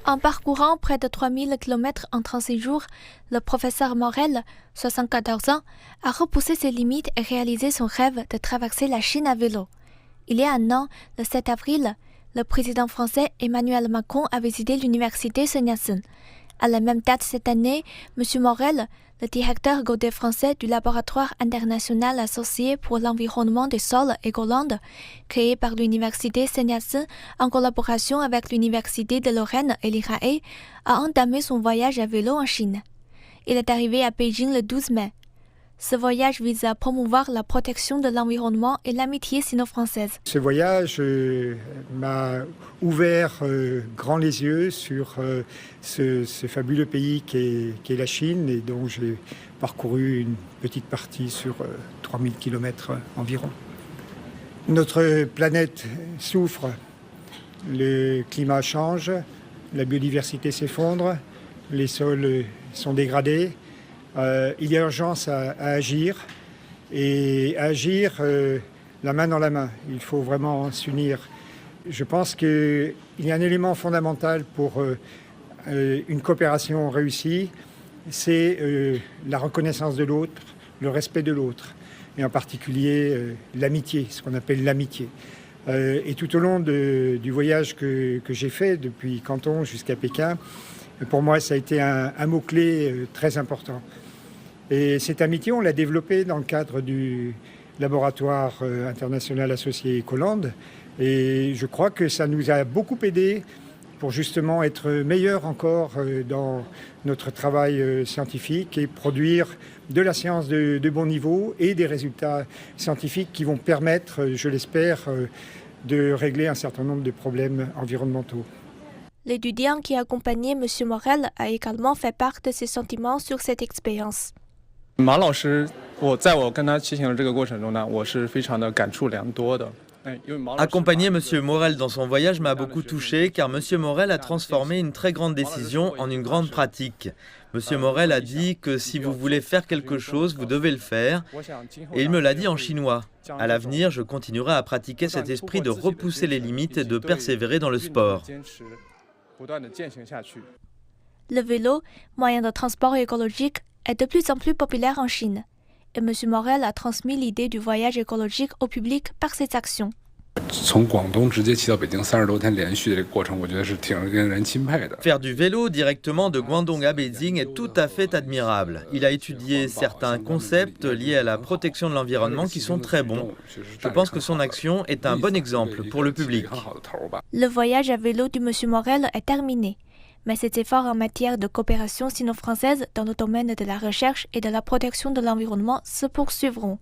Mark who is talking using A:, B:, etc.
A: En parcourant près de 3000 km en 36 jours, le professeur Morel, 74 ans, a repoussé ses limites et réalisé son rêve de traverser la Chine à vélo. Il y a un an, le 7 avril, le président français Emmanuel Macron a visité l'université Sun Yat-sen. À la même date cette année, M. Morel, le directeur Godet français du laboratoire international associé pour l'environnement des sols et Hollande, créé par l'université Sun Yat-sen en collaboration avec l'université de Lorraine et l'IRAE, a entamé son voyage à vélo en Chine. Il est arrivé à Beijing le 12 mai. Ce voyage vise à promouvoir la protection de l'environnement et l'amitié sino-française.
B: Ce voyage m'a ouvert grand les yeux sur ce fabuleux pays qu'est la Chine et dont j'ai parcouru une petite partie sur 3000 km environ. Notre planète souffre, le climat change, la biodiversité s'effondre, les sols sont dégradés. Il y a urgence à agir et à agir la main dans la main. Il faut vraiment s'unir. Je pense qu'il y a un élément fondamental pour une coopération réussie, c'est la reconnaissance de l'autre, le respect de l'autre, et en particulier l'amitié, ce qu'on appelle l'amitié. Et tout au long du voyage que j'ai fait depuis Canton jusqu'à Pékin, pour moi ça a été un mot-clé très important. Et cette amitié, on l'a développée dans le cadre du laboratoire international associé Ecolande. Et je crois que ça nous a beaucoup aidé pour justement être meilleurs encore dans notre travail scientifique et produire de la science de bon niveau et des résultats scientifiques qui vont permettre, je l'espère, de régler un certain nombre de problèmes environnementaux.
A: L'étudiant qui a accompagné M. Morel a également fait part de ses sentiments sur cette expérience.
C: 马老师，在我跟他骑行的这个过程中呢，我是非常的感触良多的。
D: Accompagner M. Morel dans son voyage m'a beaucoup touché car M. Morel a transformé une très grande décision en une grande pratique. M. Morel a dit que si vous voulez faire quelque chose, vous devez le faire. Et il me l'a dit en chinois. À l'avenir, je continuerai à pratiquer cet esprit de repousser les limites et de persévérer dans le sport.
A: Le vélo, moyen de transport écologique, est de plus en plus populaire en Chine. Et M. Morel a transmis l'idée du voyage écologique au public par ses actions.
D: Faire du vélo directement de Guangdong à Beijing est tout à fait admirable. Il a étudié certains concepts liés à la protection de l'environnement qui sont très bons. Je pense que son action est un bon exemple pour le public.
A: Le voyage à vélo du M. Morel est terminé. Mais ses efforts en matière de coopération sino-française dans le domaine de la recherche et de la protection de l'environnement se poursuivront.